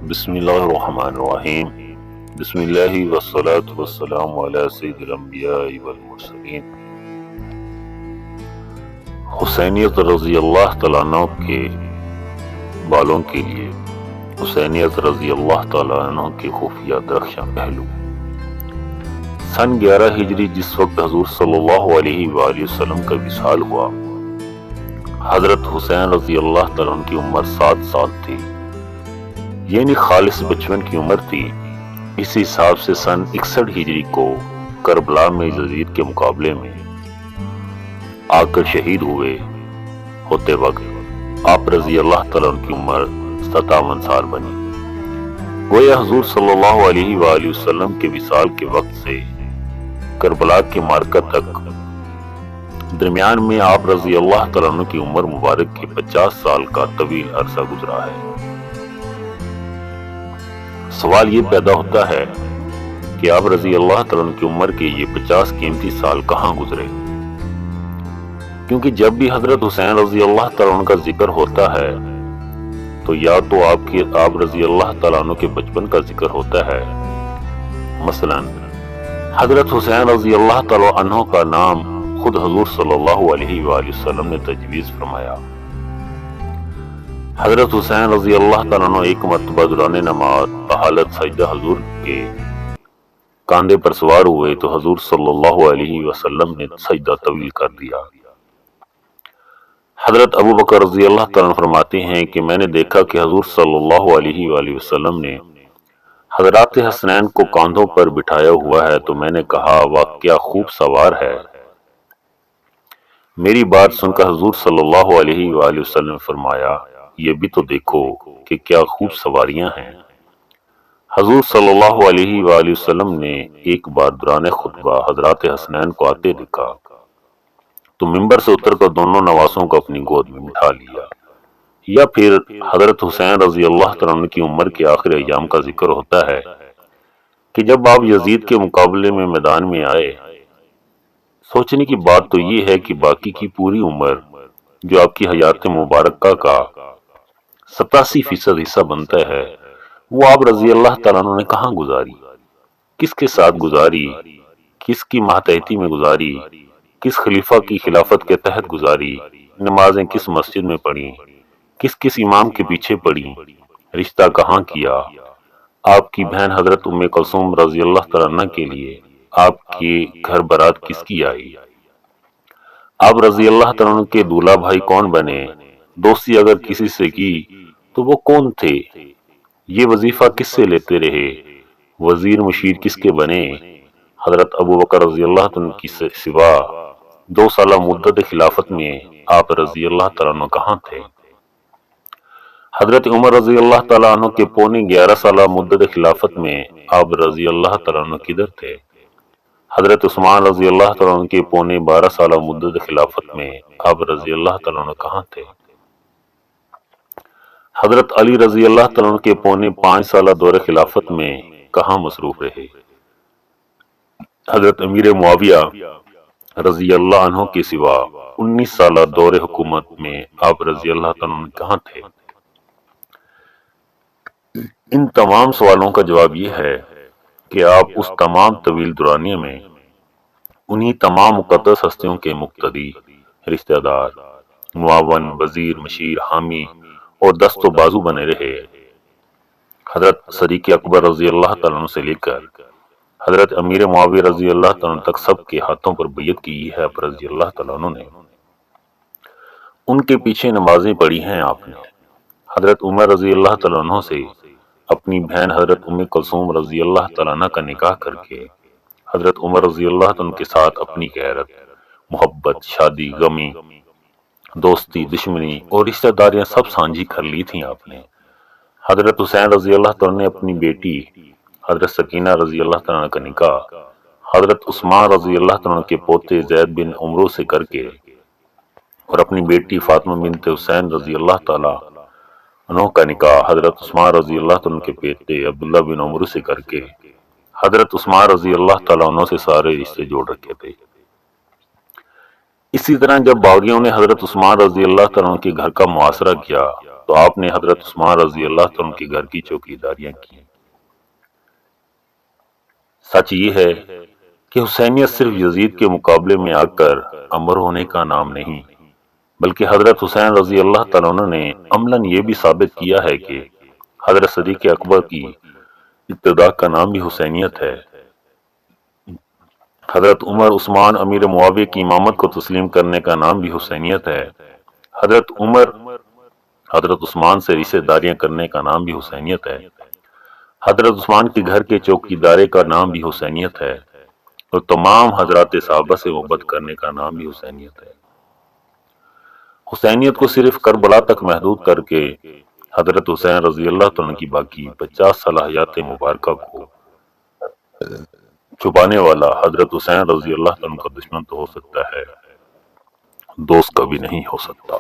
بسم اللہ الرحمن الرحیم۔ بسم اللہ والصلاة والسلام علی سید الانبیاء والمرسلین۔ حسینیت رضی اللہ تعالیٰ عنہ کے بالوں کے لیے حسینیت رضی اللہ تعالیٰ عنہ کے خفیہ درخشاں پہلو۔ سن 11 ہجری جس وقت حضور صلی اللہ علیہ وآلہ وسلم کا وصال ہوا، حضرت حسین رضی اللہ تعالیٰ عنہ کی عمر 7 سال تھی، یعنی خالص بچپن کی عمر تھی۔ اس حساب سے سن 61 ہجری کو کربلا میں یزید کے مقابلے میں آ کر شہید ہوتے وقت آپ رضی اللہ تعالیٰ عنہ کی عمر 57 سال بنی۔ گویا حضور صلی اللہ علیہ وآلہ وسلم کے وصال کے وقت سے کربلا کے معرکہ تک درمیان میں آپ رضی اللہ تعالیٰ عنہ کی عمر مبارک کے 50 سال کا طویل عرصہ گزرا ہے۔ سوال یہ پیدا ہوتا ہے کہ آپ رضی اللہ تعالیٰ عنہ کی عمر کے یہ 50 قیمتی سال کہاں گزرے؟ کیونکہ جب بھی حضرت حسین رضی اللہ تعالیٰ عنہ کا ذکر ہوتا ہے تو یا تو آپ رضی اللہ تعالیٰ عنہ کے بچپن کا ذکر ہوتا ہے۔ مثلا حضرت حسین رضی اللہ تعالیٰ عنہ کا نام خود حضور صلی اللہ علیہ وآلہ وسلم نے تجویز فرمایا۔ حضرت حسین رضی اللہ تعالیٰ عنہ ایک مرتبہ دوران نماز بحالت سجدہ حضور کے کاندھے پر سوار ہوئے تو حضور صلی اللہ علیہ وسلم نے سجدہ طویل کر دیا۔ حضرت ابو بکر رضی اللہ تعالیٰ عنہ فرماتے ہیں کہ میں نے دیکھا کہ حضور صلی اللہ علیہ وآلہ وسلم نے حضرات حسنین کو کاندھوں پر بٹھایا ہوا ہے تو میں نے کہا واہ کیا خوب سوار ہے۔ میری بات سن کر حضور صلی اللہ علیہ وآلہ وسلم نے فرمایا یہ بھی تو دیکھو کہ کیا خوب سواریاں ہیں۔ حضور صلی اللہ علیہ وآلہ وسلم نے ایک بار دوران خطبہ حضرات حسنین کو آتے دیکھا تو منبر سے اتر کر دونوں نواسوں کو اپنی گود میں بٹھا لیا۔ یا پھر حضرت حسین رضی اللہ تعالیٰ عنہ کی عمر کے آخر ایام کا ذکر ہوتا ہے کہ جب آپ یزید کے مقابلے میں میدان میں آئے، سوچنے کی بات تو یہ ہے کہ باقی کی پوری عمر جو آپ کی حیات مبارکہ کا 87% حصہ بنتا ہے وہ آپ رضی اللہ تعالیٰ عنہ نے کہاں گزاری، کس کے ساتھ گزاری، کس کی ماتحتی میں گزاری، کس خلیفہ کی خلافت کے تحت گزاری، نمازیں کس مسجد میں پڑھی، کس امام کے پیچھے پڑھی، رشتہ کہاں کیا، آپ کی بہن حضرت ام کلثوم رضی اللہ تعالیٰ عنہ کے لیے آپ کے گھر برات کس کی آئی، آپ رضی اللہ تعالیٰ عنہ کے دولہا بھائی کون بنے، دوستی اگر کسی سے کی تو وہ کون تھے، یہ وظیفہ کس سے لیتے رہے، وزیر مشیر کس کے بنے، حضرت ابو بکر رضی اللہ عنہ کی سوا 2 سالہ مدت خلافت میں آپ رضی اللہ تعالیٰ عنہ کہاں تھے، حضرت عمر رضی اللہ تعالیٰ عنہ کے پونے 11 سالہ مدت خلافت میں آپ رضی اللہ تعالیٰ عنہ کدھر تھے، حضرت عثمان رضی اللہ تعالیٰ عنہ کے پونے 12 سالہ مدت خلافت میں آپ رضی اللہ تعالیٰ عنہ کہاں تھے، حضرت علی رضی اللہ تعالیٰ عنہ کے پونے 5 سالہ دور خلافت میں کہاں مصروف رہے، حضرت امیر معاویہ رضی اللہ عنہ کے سوا 19 سالہ دور حکومت میں آپ رضی اللہ تعالیٰ عنہ کہاں تھے۔ ان تمام سوالوں کا جواب یہ ہے کہ آپ اس تمام طویل دورانیے میں انہی تمام مقدس ہستیوں کے مقتدی، رشتہ دار، معاون، وزیر، مشیر، حامی اور دست و بازو بنے رہے۔ حضرت صدیق اکبر رضی اللہ تعالیٰ عنہ سے لے کر حضرت امیر معاویہ رضی اللہ تعالیٰ عنہ تک سب کے ہاتھوں پر بیعت کی ہے آپ رضی اللہ تعالیٰ عنہ نے، ان کے پیچھے نمازیں پڑھی ہیں آپ نے۔ حضرت عمر رضی اللہ تعالیٰ عنہ سے اپنی بہن حضرت ام کلثوم رضی اللہ تعالیٰ عنہ کا نکاح کر کے حضرت عمر رضی اللہ تعالیٰ عنہ کے ساتھ اپنی غیرت، محبت، شادی، غمی، دوستی، دشمنی اور رشتہ داریاں سب سانجھی کر لی تھیں آپ نے۔ حضرت حسین رضی اللہ تعالیٰ نے اپنی بیٹی حضرت سکینہ رضی اللہ تعالیٰ عنہ کا نکاح حضرت عثمان رضی اللہ تعالیٰ عنہ کے پوتے زید بن عمرو سے کر کے اور اپنی بیٹی فاطمہ بنت حسین رضی اللہ تعالیٰ عنہ کا نکاح حضرت عثمان رضی اللہ تعالیٰ عنہ کے بیٹے عبداللہ بن عمرو سے کر کے حضرت عثمان رضی اللہ تعالیٰ عنہ سے سارے رشتے جوڑ رکھے تھے۔ اسی طرح جب باغیوں نے حضرت عثمان رضی اللہ تعالیٰ عنہ کے گھر کا محاصرہ کیا تو آپ نے حضرت عثمان رضی اللہ عنہ کے گھر کی چوکیداریاں کی۔ سچ یہ ہے کہ حسینیت صرف یزید کے مقابلے میں آ کر امر ہونے کا نام نہیں، بلکہ حضرت حسین رضی اللہ تعالیٰ عنہ نے عملاً یہ بھی ثابت کیا ہے کہ حضرت صدیق اکبر کی ابتدا کا نام بھی حسینیت ہے۔ حضرت عمر عثمان امیر معاویہ کی امامت کو تسلیم کرنے کا نام بھی حسینیت ہے۔ حضرت عمر حضرت عثمان سے رشتہ داریاں کرنے کا نام بھی حسینیت ہے۔ حضرت عثمان کے گھر کے چوکیدارے کا نام بھی حسینیت ہے، اور تمام حضرات صحابہ سے محبت کرنے کا نام بھی حسینیت ہے۔ حسینیت کو صرف کربلا تک محدود کر کے حضرت حسین رضی اللہ عنہ کی باقی 50 صلاحیات مبارکہ کو چھپانے والا حضرت حسین رضی اللہ عنہ کا دشمن تو ہو سکتا ہے، دوست کبھی نہیں ہو سکتا۔